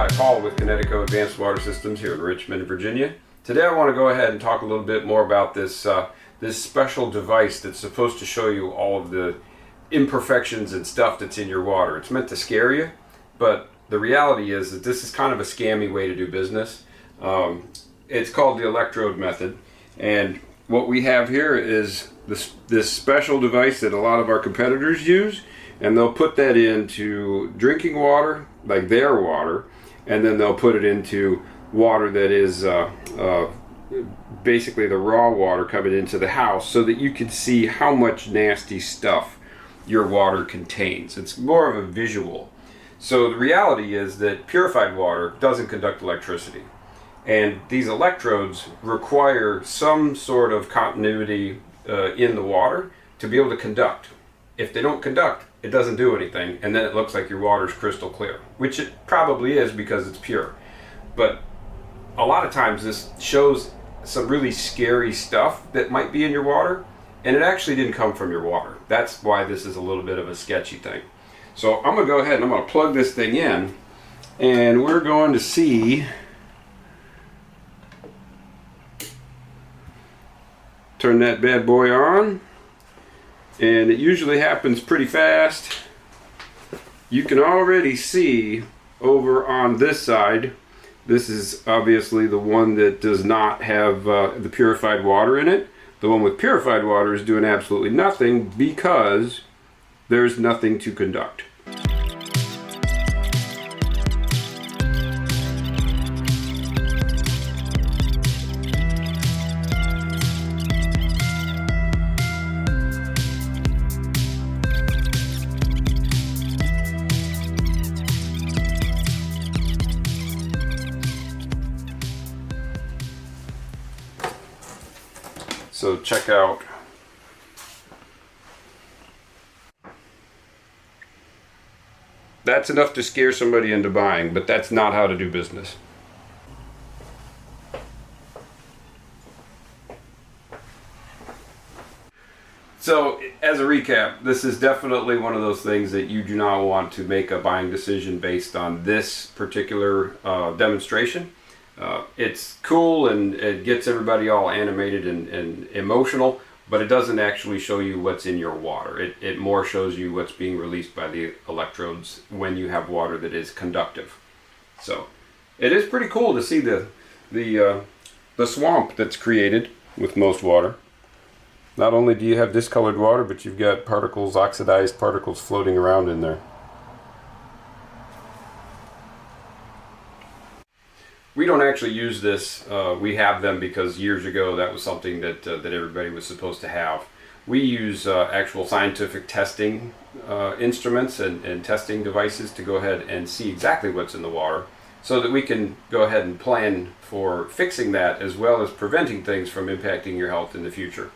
Hi, Paul with Kinetico Advanced Water Systems here in Richmond, Virginia. Today I want to go ahead and talk a little bit more about this special device that's supposed to show you all of the imperfections and stuff that's in your water. It's meant to scare you, but the reality is that this is kind of a scammy way to do business. It's called the electrode method, and what we have here is this special device that a lot of our competitors use, and they'll put that into drinking water, like their water, and then they'll put it into water that is basically the raw water coming into the house, so that you can see how much nasty stuff your water contains. It's more of a visual. So the reality is that purified water doesn't conduct electricity, and these electrodes require some sort of continuity in the water to be able to conduct. If they don't conduct, it doesn't do anything, and then it looks like your water's crystal clear, which it probably is because it's pure. But a lot of times this shows some really scary stuff that might be in your water, and it actually didn't come from your water. That's why this is a little bit of a sketchy thing. So I'm going to go ahead and I'm going to plug this thing in, and we're going to see, turn that bad boy on, and it usually happens pretty fast. You can already see over on this side, this is obviously the one that does not have the purified water in it. The one with purified water is doing absolutely nothing because there's nothing to conduct. So check out. That's enough to scare somebody into buying, but that's not how to do business. So as a recap, this is definitely one of those things that you do not want to make a buying decision based on this particular demonstration. It's cool and it gets everybody all animated and emotional, but it doesn't actually show you what's in your water. It more shows you what's being released by the electrodes when you have water that is conductive. So it is pretty cool to see the swamp that's created with most water. Not only do you have discolored water, but you've got particles, oxidized particles floating around in there. We don't actually use this. We have them because years ago that was something that everybody was supposed to have. We use actual scientific testing instruments and testing devices to go ahead and see exactly what's in the water, so that we can go ahead and plan for fixing that as well as preventing things from impacting your health in the future.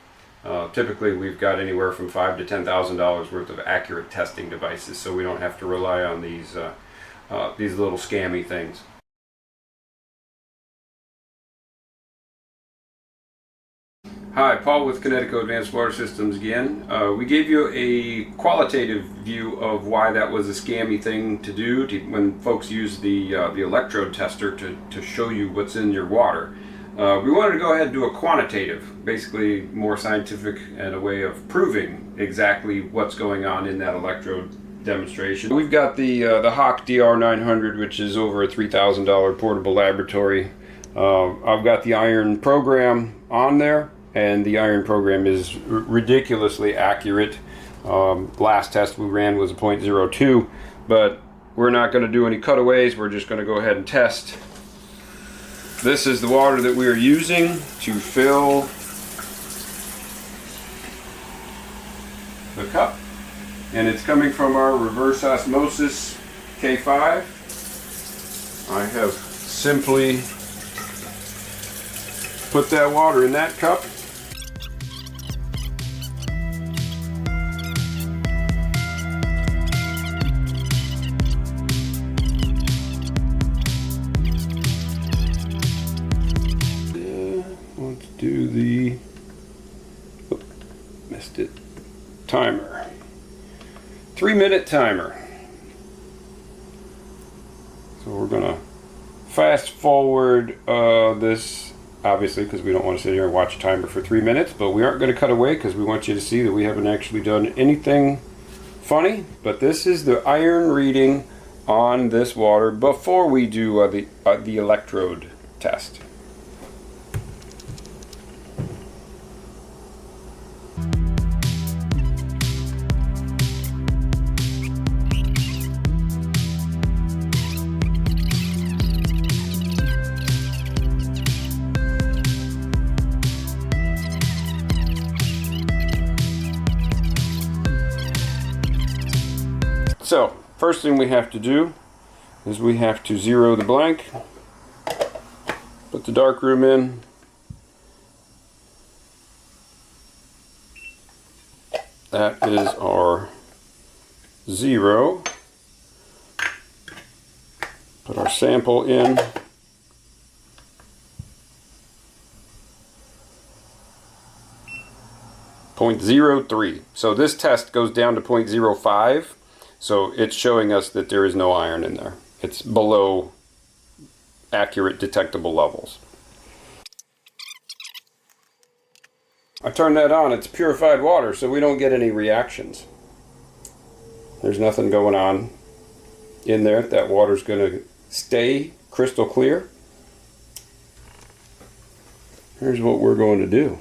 Typically we've got anywhere from $5,000 to $10,000 worth of accurate testing devices, so we don't have to rely on these little scammy things. Hi, Paul with Kinetico Advanced Water Systems again. We gave you a qualitative view of why that was a scammy thing to do when folks use the electrode tester to show you what's in your water. We wanted to go ahead and do a quantitative, basically more scientific and a way of proving exactly what's going on in that electrode demonstration. We've got the Hawk DR900, which is over a $3,000 portable laboratory. I've got the iron program on there, and the iron program is ridiculously accurate. Last test we ran was a 0.02, but we're not going to do any cutaways. We're just going to go ahead and test. This is the water that we are using to fill the cup, and it's coming from our reverse osmosis K5. I have simply put that water in that cup. Let's do the, missed it, timer. 3-minute timer. So we're gonna fast forward this, obviously, because we don't want to sit here and watch a timer for 3 minutes, but we aren't going to cut away because we want you to see that we haven't actually done anything funny. But this is the iron reading on this water before we do the electrode test. So, first thing we have to do is we have to zero the blank, put the darkroom in, that is our 0, put our sample in, .03. So this test goes down to 0.05. So it's showing us that there is no iron in there. It's below accurate detectable levels. I turned that on. It's purified water, so we don't get any reactions. There's nothing going on in there. That water's going to stay crystal clear. Here's what we're going to do.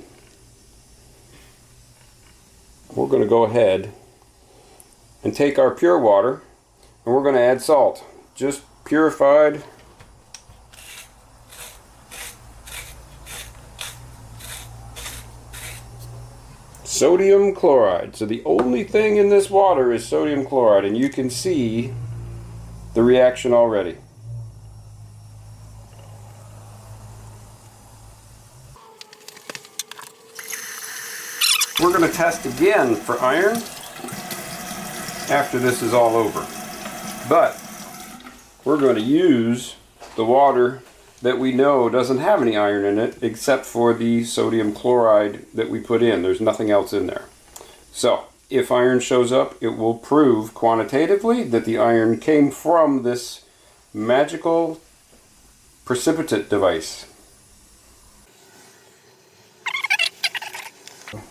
We're going to go ahead and take our pure water and we're going to add salt. Just purified sodium chloride. So the only thing in this water is sodium chloride, and you can see the reaction already. We're going to test again for iron after this is all over. But we're going to use the water that we know doesn't have any iron in it except for the sodium chloride that we put in. There's nothing else in there. So if iron shows up, it will prove quantitatively that the iron came from this magical precipitate device.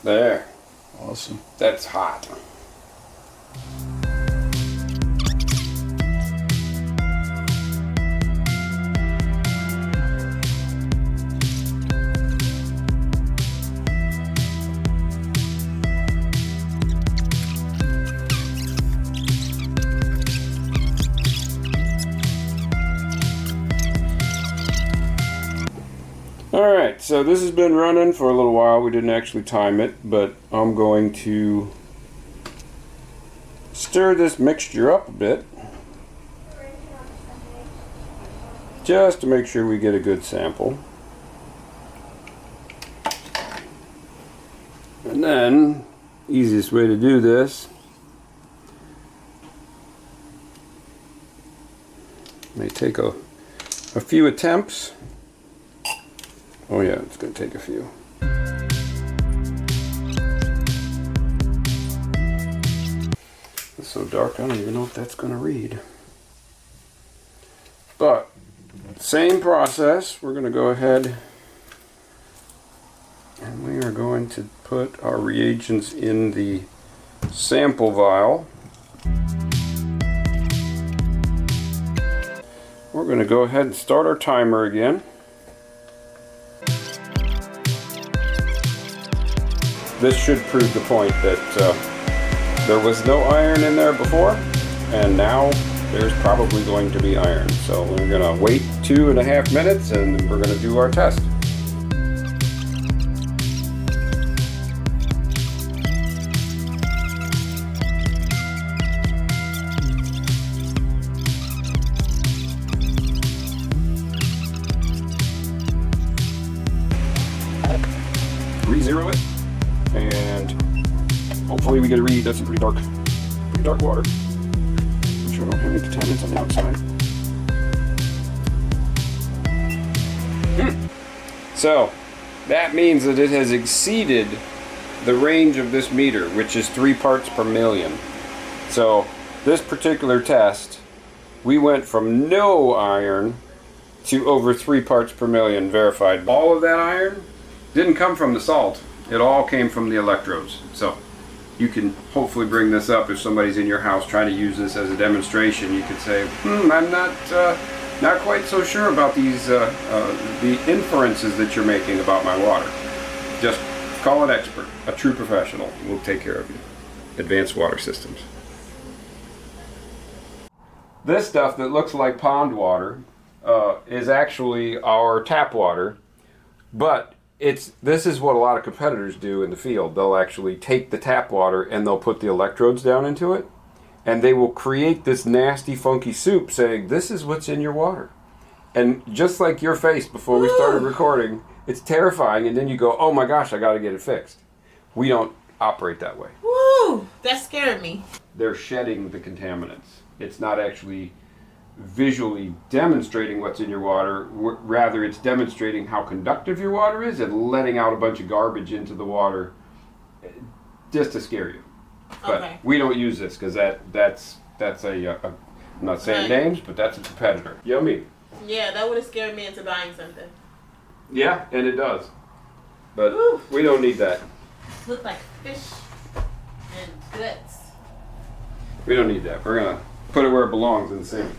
There. Awesome. That's hot. Alright, so this has been running for a little while. We didn't actually time it, but I'm going to stir this mixture up a bit just to make sure we get a good sample. And then, easiest way to do this, may take a few attempts. Oh yeah, it's going to take a few. It's so dark I don't even know if that's going to read. But, same process. We're going to go ahead and we are going to put our reagents in the sample vial. We're going to go ahead and start our timer again. This should prove the point that there was no iron in there before, and now there's probably going to be iron. So we're going to wait 2.5 minutes and we're going to do our test. Re-zero it. And hopefully we get a read. That's some pretty dark water. I'm sure I don't have any contaminants on the outside. So that means that it has exceeded the range of this meter, which is 3 parts per million. So this particular test, we went from no iron to over 3 parts per million verified. All of that iron didn't come from the salt. It all came from the electrodes. So you can hopefully bring this up if somebody's in your house trying to use this as a demonstration. You could say, I'm not quite so sure about these the inferences that you're making about my water. Just call an expert, a true professional. We'll take care of you. Advanced Water Systems. This stuff that looks like pond water is actually our tap water, but this is what a lot of competitors do in the field. They'll actually take the tap water and they'll put the electrodes down into it, and they will create this nasty, funky soup saying, this is what's in your water. And just like your face before we started recording, it's terrifying, and then you go, oh my gosh, I got to get it fixed. We don't operate that way. Woo! That scared me. They're shedding the contaminants. It's not actually visually demonstrating what's in your water. Rather, it's demonstrating how conductive your water is and letting out a bunch of garbage into the water just to scare you. But Okay. we don't use this because that's a I'm not saying names, but that's a competitor. Yummy. Yeah, that would have scared me into buying something. Yeah, and it does. But Woo. we don't need that. Look like fish and guts. We don't need that. We're gonna put it where it belongs in the sink.